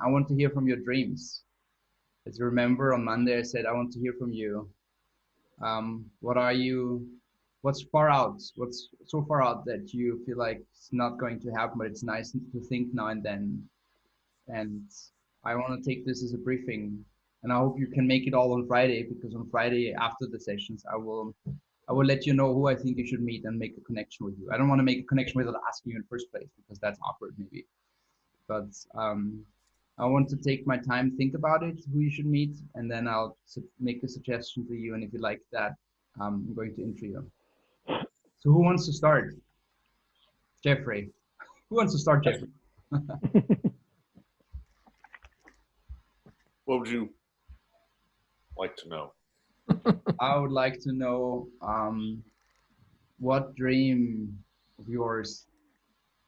I want to hear from your dreams. As you remember, on Monday I said I want to hear from you. What's far out? What's so far out that you feel like it's not going to happen, but it's nice to think now and then. And I want to take this as a briefing, and I hope you can make it all on Friday, because on Friday after the sessions, I will let you know who I think you should meet and make a connection with you. I don't want to make a connection without asking you in the first place, because that's awkward maybe. But I want to take my time, think about it, who you should meet, and then I'll make a suggestion to you. And if you like that, I'm going to intro you. So who wants to start? Jeffrey. Who wants to start, Jeffrey? What would you like to know? I would like to know what dream of yours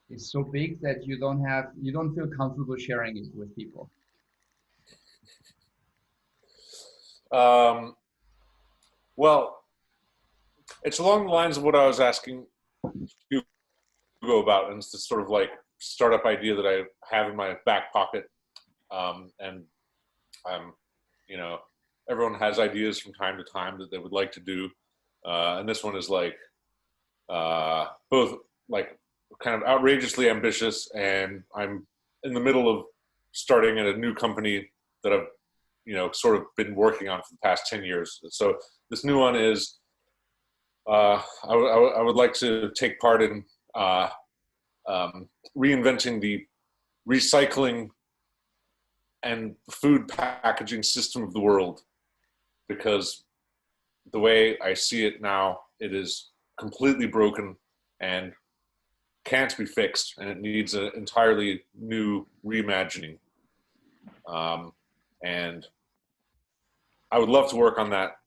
is so big that you don't feel comfortable sharing it with people. Well, it's along the lines of what I was asking you about, and it's this sort of like startup idea that I have in my back pocket, and you know, everyone has ideas from time to time that they would like to do, and this one is like both like kind of outrageously ambitious, and I'm in the middle of starting at a new company that I've sort of been working on for the past 10 years. So this new one is I would like to take part in reinventing the recycling and food packaging system of the world, because the way I see it now, it is completely broken and can't be fixed, and it needs an entirely new reimagining. And I would love to work on that.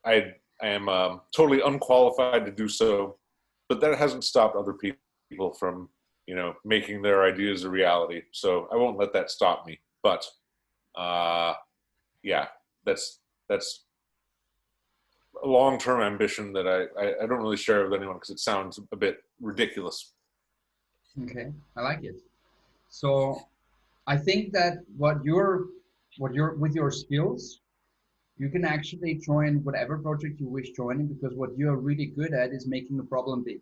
I am totally unqualified to do so, but that hasn't stopped other people from, making their ideas a reality. So I won't let that stop me. But yeah, that's a long-term ambition that I don't really share with anyone because it sounds a bit ridiculous. Okay, I like it. So I think that with your skills, you can actually join whatever project you wish joining, because what you are really good at is making a problem big,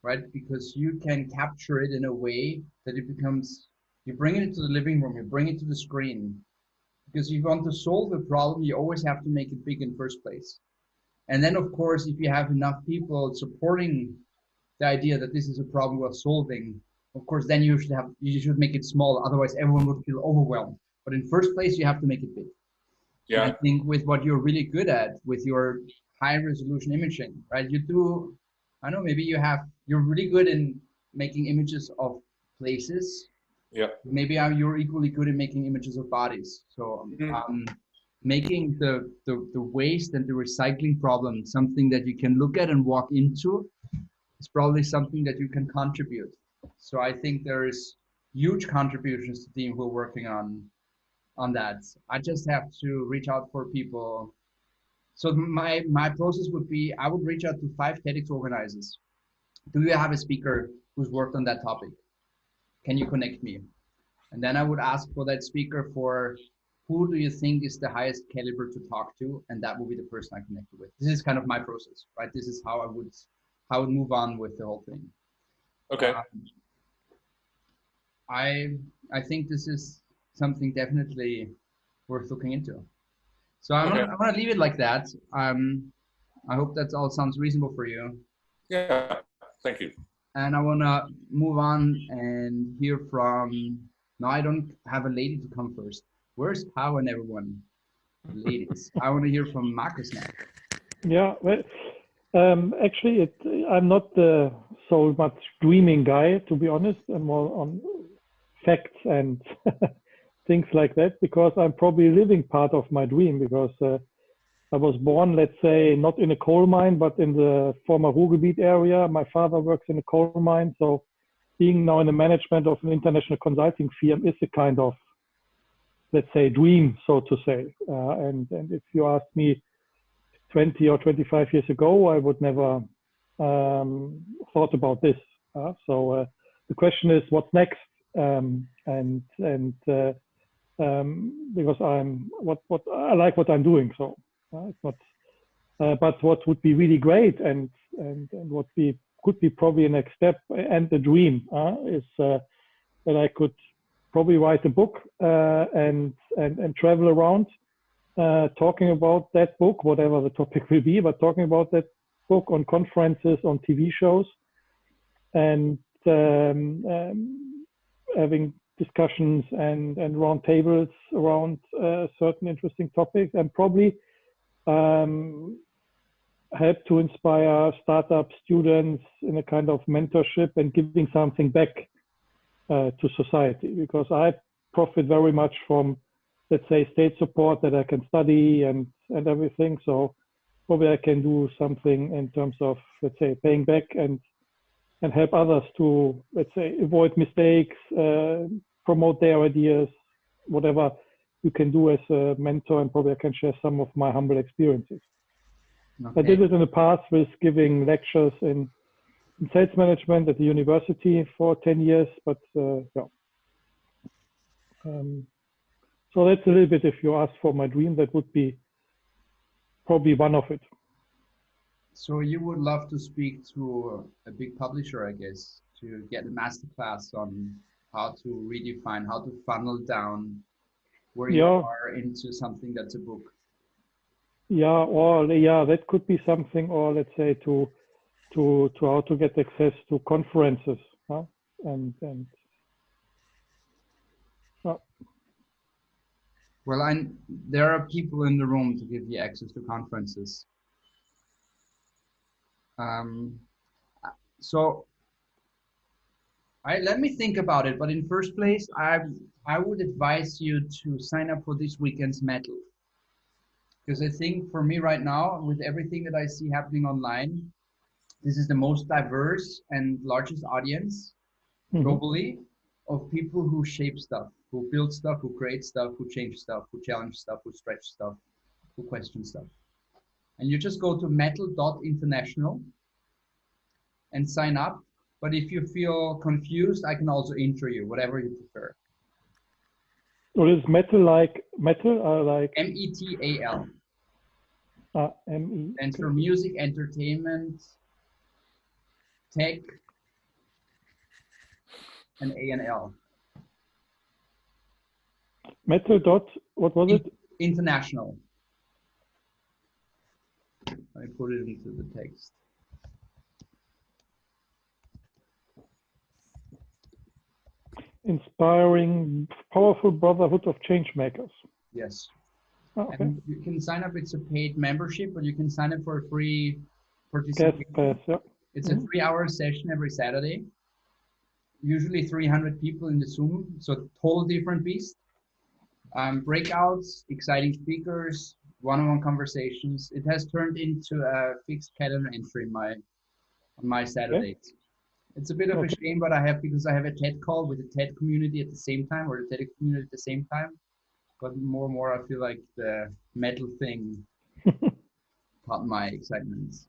right? Because you can capture it in a way that it becomes, you bring it to the living room, you bring it to the screen. Because if you want to solve a problem, you always have to make it big in the first place. And then, of course, if you have enough people supporting the idea that this is a problem worth solving, of course, then you should make it small. Otherwise, everyone would feel overwhelmed. But in first place, you have to make it big. Yeah. And I think with what you're really good at, with your high resolution imaging, right? I know maybe you're really good in making images of places. Yeah. Maybe you're equally good in making images of bodies. So making the waste and the recycling problem something that you can look at and walk into is probably something that you can contribute. So I think there is huge contributions to the team who are working on that. I just have to reach out for people. So my process would be, I would reach out to 5 TEDx organizers. Do you have a speaker who's worked on that topic? Can you connect me? And then I would ask for that speaker for who do you think is the highest caliber to talk to, and that will be the person I connected with. This is kind of my process, right? This is how I would move on with the whole thing. Okay. I think this is something definitely worth looking into. So I'm gonna leave it like that. I hope that all sounds reasonable for you. Yeah, thank you. And I wanna move on and hear from. No, I don't have a lady to come first. Where's Pau and everyone? Ladies. I want to hear from Marcus now. Yeah, well, actually, I'm not so much dreaming guy, to be honest. I'm more on facts and things like that, because I'm probably living part of my dream, because I was born, let's say, not in a coal mine, but in the former Ruhrgebiet area. My father works in a coal mine, so being now in the management of an international consulting firm is a kind of, let's say, dream, so to say. And if you ask me 20 or 25 years ago, I would never thought about this. So the question is, what's next? because what I like what I'm doing, so it's not. But what would be really great and what could be probably a next step and the dream is that I could probably write a book and travel around talking about that book, whatever the topic will be, but talking about that book on conferences, on TV shows, and having discussions and round tables around certain interesting topics, and probably help to inspire startup students in a kind of mentorship and giving something back to society, because I profit very much from, let's say, state support that I can study and everything. So probably I can do something in terms of, let's say, paying back and help others to, let's say, avoid mistakes, promote their ideas, whatever you can do as a mentor, and probably I can share some of my humble experiences. Okay. I did it in the past with giving lectures in sales management at the university for 10 years, but yeah. So that's a little bit, if you ask for my dream, that would be probably one of it. So you would love to speak to a big publisher, I guess, to get a masterclass on how to redefine, how to funnel down where you are into something that's a book. Yeah, or that could be something, or let's say to how to get access to conferences, huh? and well, there are people in the room to give you access to conferences. So let me think about it. But in first place, I would advise you to sign up for this weekend's metal. Because I think for me right now, with everything that I see happening online, this is the most diverse and largest audience globally of people who shape stuff, who build stuff, who create stuff, who change stuff, who challenge stuff, who stretch stuff, who question stuff. And you just go to metal.international and sign up. But if you feel confused, I can also intro you, whatever you prefer. Or is metal like METAL. ME. And for music, entertainment, tech, and ANL. Metal dot, what was it? International. I put it into the text. Inspiring powerful brotherhood of change makers. Yes. Oh, okay. And you can sign up. It's a paid membership, but you can sign up for a free participation. Pass, yeah. It's a 3-hour session every Saturday. Usually 300 people in the Zoom, so total different beast. Breakouts, exciting speakers, one-on-one conversations. It has turned into a fixed calendar entry on my Saturdays. Okay. It's a bit of a shame, but because I have a TED call with the TED community at the same time, or the TED community at the same time. But more and more, I feel like the metal thing caught my excitement.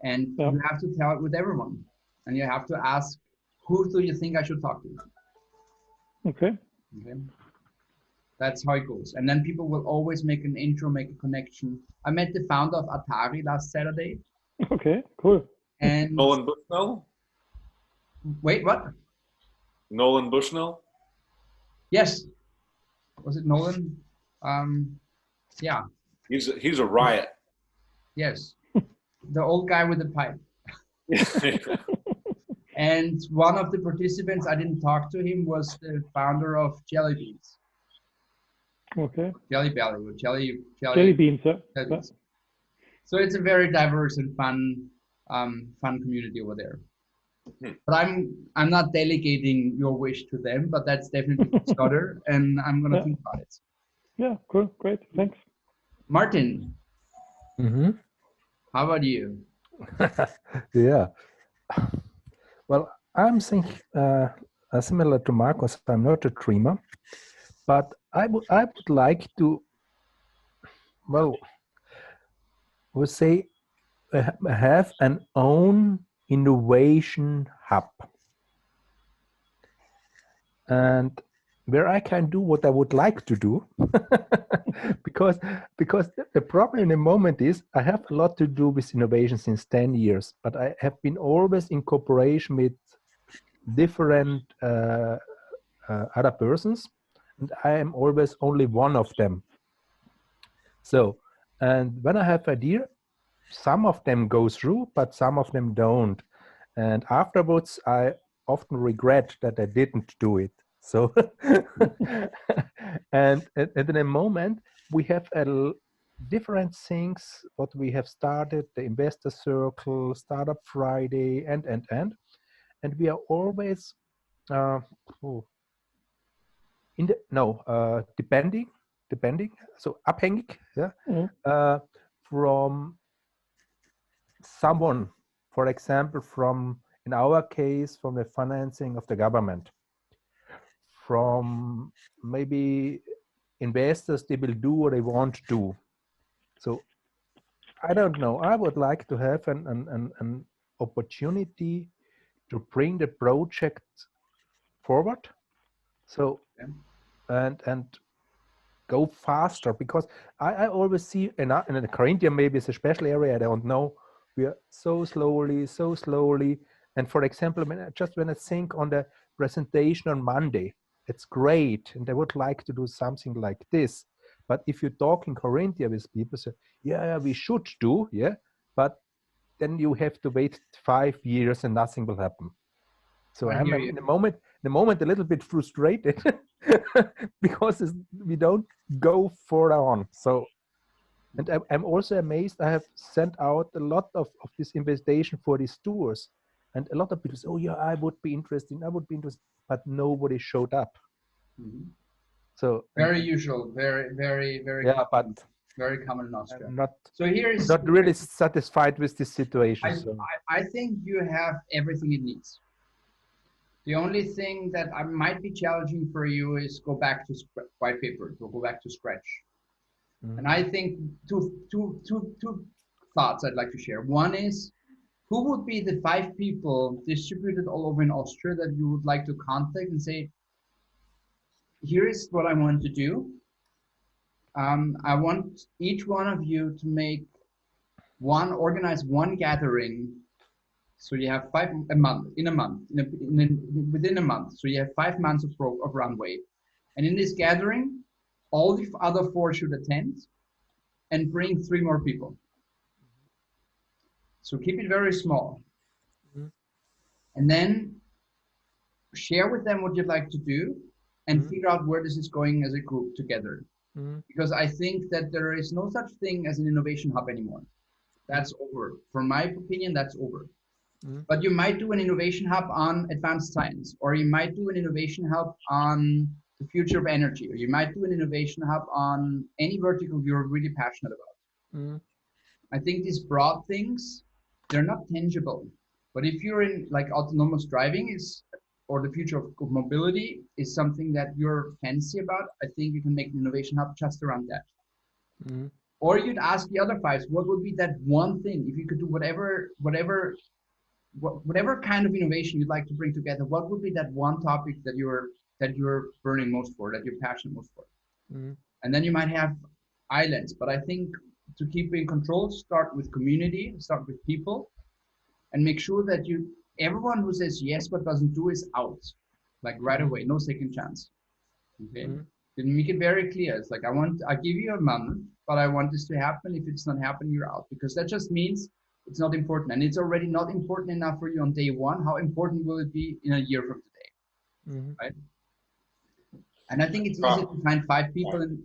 And you have to tell it with everyone, and you have to ask, who do you think I should talk to? Okay. That's how it goes. And then people will always make an intro, make a connection. I met the founder of Atari last Saturday. Okay, cool. And Nolan Bushnell? Wait, what? Nolan Bushnell? Yes. Was it Nolan? Yeah. He's a riot. Yes. The old guy with the pipe. And one of the participants, I didn't talk to him, was the founder of Jelly Beans. Okay. Jelly Belly, or Jelly Beans, yeah. So it's a very diverse and fun community over there. But I'm not delegating your wish to them, but that's definitely Scudder, and I'm gonna think about it. Yeah, cool, great, thanks. Martin. Mm-hmm. How about you? Yeah. Well, I'm thinking similar to Marcus. I'm not a dreamer, but I would like to, well, we say have an own innovation hub. And where I can do what I would like to do. because the problem in the moment is I have a lot to do with innovation since 10 years, but I have been always in cooperation with different other persons, and I am always only one of them. So, and when I have idea, some of them go through, but some of them don't. And afterwards, I often regret that I didn't do it. So, and in the moment, we have different things, what we have started, the Investor Circle, Startup Friday, and we are always, depending, so abhängig, yeah, from someone, for example, in our case, from the financing of the government, from maybe investors, they will do what they want to do. So I don't know. I would like to have an opportunity to bring the project forward. So and go faster, because I always see in the Corinthian, maybe it's a special area, I don't know. We are so slowly. And for example, when I think on the presentation on Monday, it's great, and I would like to do something like this. But if you talk in Corinthia with people, say, yeah, we should do, yeah, but then you have to wait 5 years and nothing will happen. So I'm in the moment a little bit frustrated because we don't go further on. So, and I'm also amazed. I have sent out a lot of this invitation for these tours, and a lot of people say, "Oh yeah, I would be interested. But nobody showed up. Mm-hmm. So very usual, very yeah, common, but very common in Austria. So not really satisfied with this situation. I think you have everything it needs. The only thing that might be challenging for you is go back to white paper, to go back to scratch. Mm-hmm. And I think two thoughts I'd like to share. One is, who would be the 5 people distributed all over in Austria that you would like to contact and say, here is what I want to do. I want each one of you to organize one gathering. So you have within a month. So you have 5 months of runway. And in this gathering, all the other 4 should attend and bring 3 more people. So keep it very small. Mm-hmm. And then share with them what you'd like to do and figure out where this is going as a group together. Mm-hmm. Because I think that there is no such thing as an innovation hub anymore. That's over. From my opinion, that's over. Mm-hmm. But you might do an innovation hub on advanced science, or you might do an innovation hub on the future of energy, or you might do an innovation hub on any vertical you're really passionate about. Mm-hmm. I think these broad things, they're not tangible. But if you're in like autonomous driving or the future of mobility is something that you're fancy about, I think you can make an innovation hub just around that. Mm-hmm. Or you'd ask the other 5, what would be that one thing, if you could do whatever kind of innovation you'd like to bring together, what would be that one topic that you're burning most for, that you're passionate most for? Mm-hmm. And then you might have islands. But I think to keep in control, start with community, start with people, and make sure that everyone who says yes but doesn't do is out, like right away, no second chance. Okay. Mm-hmm. Then make it very clear. It's like, I give you a month, but I want this to happen. If it's not happening, you're out, because that just means it's not important, and it's already not important enough for you on day 1. How important will it be in a year from today? Mm-hmm. Right? And I think it's easier to find 5 people and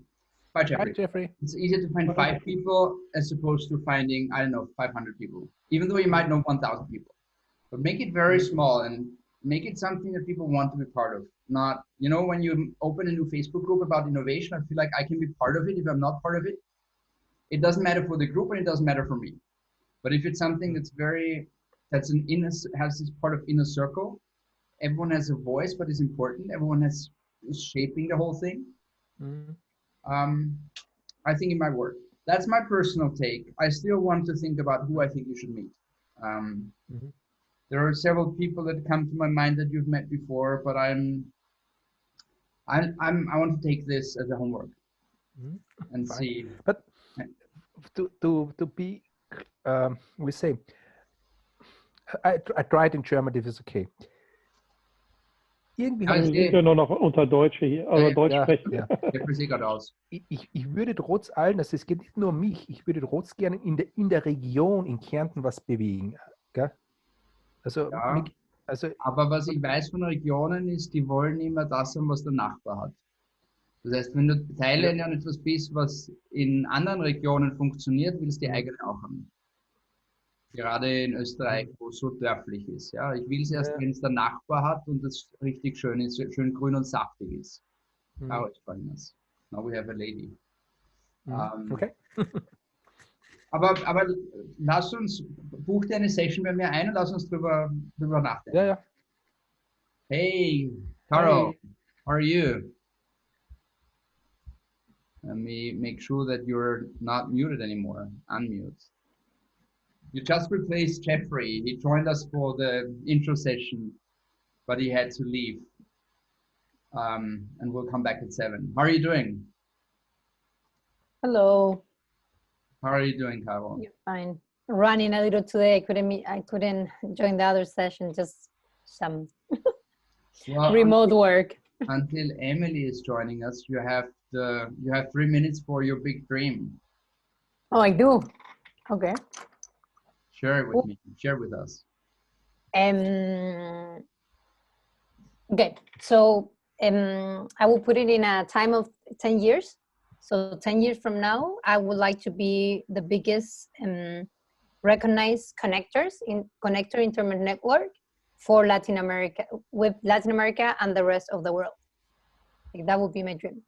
Hi, Jeffrey. It's easier to find 5 people as opposed to finding, I don't know, 500 people, even though you might know 1,000 people. But make it very small and make it something that people want to be part of. Not, when you open a new Facebook group about innovation, I feel like I can be part of it. If I'm not part of it, it doesn't matter for the group and it doesn't matter for me. But if it's something has this part of inner circle, everyone has a voice, but it's important. Everyone is shaping the whole thing. Mm-hmm. I think it might work. That's my personal take. I still want to think about who I think you should meet. Mm-hmm. There are several people that come to my mind that you've met before, but I want to take this as a homework and Fine. see. But to be, we say, I tried in German, this is okay. Irgendwie Wir sind ja nur noch unter Deutsche hier, oder Deutsch sprechen. Ja. Aus. Ich würde trotz allem, also es geht nicht nur um mich, ich würde trotz gerne in der Region in Kärnten was bewegen. Gell? Also, Ja, aber was ich weiß von Regionen ist, die wollen immer das haben, was der Nachbar hat. Das heißt, wenn du Thailänder an etwas bist, was in anderen Regionen funktioniert, willst du die eigene auch haben. Gerade in Österreich, wo es so dörflich ist. Ja, ich will es erst, wenn es der Nachbar hat und es richtig schön ist, schön grün und saftig ist. Oh, it's very nice. Now we have a lady. Okay. aber lass uns, buch dir eine Session bei mir ein und lass uns drüber nachdenken. Ja. Hey, Carol, Hey. how are you? Let me make sure that you're not muted anymore. Unmute. You just replaced Jeffrey. He joined us for the intro session, but he had to leave. And we'll come back at 7. How are you doing? Hello. How are you doing, Carol? You're fine. Running a little today. I couldn't join the other session. Just some remote work. Until Emily is joining us, you have 3 minutes for your big dream. Oh, I do. Okay. Share it with me. Share with us. Okay. So I will put it in a time of 10 years. So 10 years from now, I would like to be the biggest recognized connector internet network for Latin America, with Latin America and the rest of the world. Like, that would be my dream,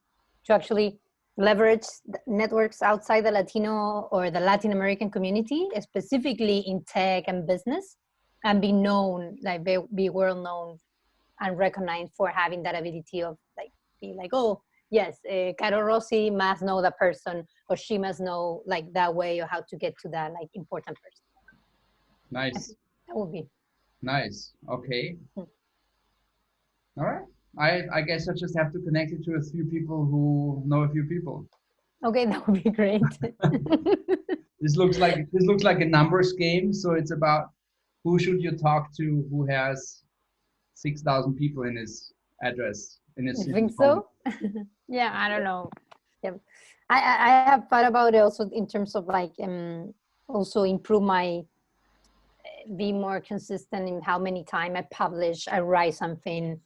to actually leverage networks outside the Latino or the Latin American community, specifically in tech and business, and be known, like be well known and recognized for having that ability of like, be like, oh, yes, Caro Rossi must know that person, or she must know like that way, or how to get to that like important person. Nice. That would be. Nice. Okay. All right. I guess I just have to connect you to a few people who know a few people. Okay, that would be great. This looks like a numbers game. So it's about who should you talk to who has 6,000 people in his address. You think so? Yeah, I don't know. Yeah, I have thought about it also in terms of like also improve my be more consistent in how many times I publish, I write something,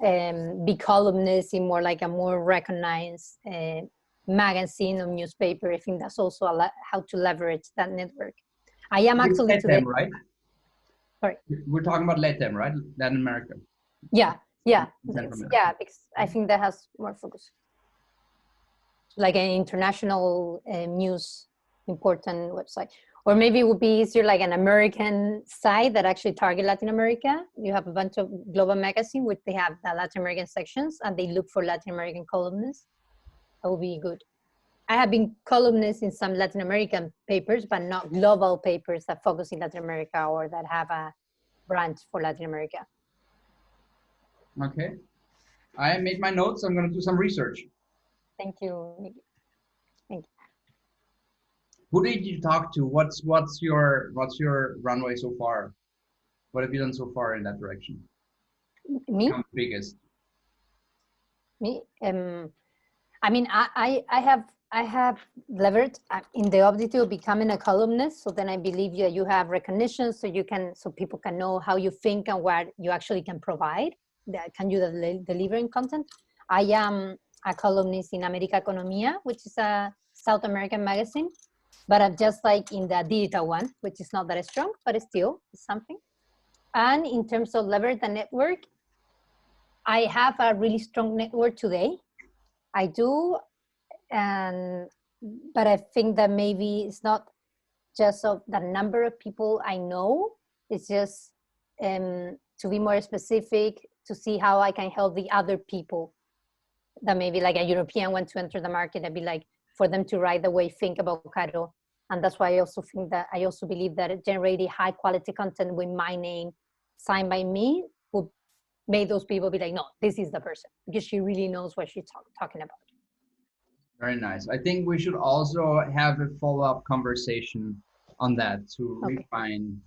be columnist in more like a more recognized magazine or newspaper. I think that's also a lot how to leverage that network. I am actually today. LATAM, right? Sorry. We're talking about LATAM, right? Latin America. Yeah, because I think that has more focus. Like an international news important website. Or maybe it would be easier like an American site that actually target Latin America. You have a bunch of global magazine which they have the Latin American sections and they look for Latin American columnists. That would be good. I have been columnist in some Latin American papers, but not global papers that focus in Latin America or that have a branch for Latin America. Okay. I made my notes. I'm going to do some research. Thank you, Niki. Thank you. Who did you talk to? What's your runway so far? What have you done so far in that direction? Me? Become biggest. Me? I mean, I have leveraged in the objective of becoming a columnist. So then I believe you have recognition, so people can know how you think and what you actually can provide. That can you delivering content. I am a columnist in America Economia, which is a South American magazine, but I'm just like in the digital one, which is not that strong, but it's still something. And in terms of leverage the network, I have a really strong network today. I do, but I think that maybe it's not just of the number of people I know. It's just to be more specific, to see how I can help the other people that maybe like a European want to enter the market. I'd be like, for them to write the way think about Caro. And that's why I also think that I also believe that generating high quality content with my name signed by me would made those people be like, no, this is the person, because she really knows what she's talking about. Very nice. I think we should also have a follow-up conversation on that to Okay. refine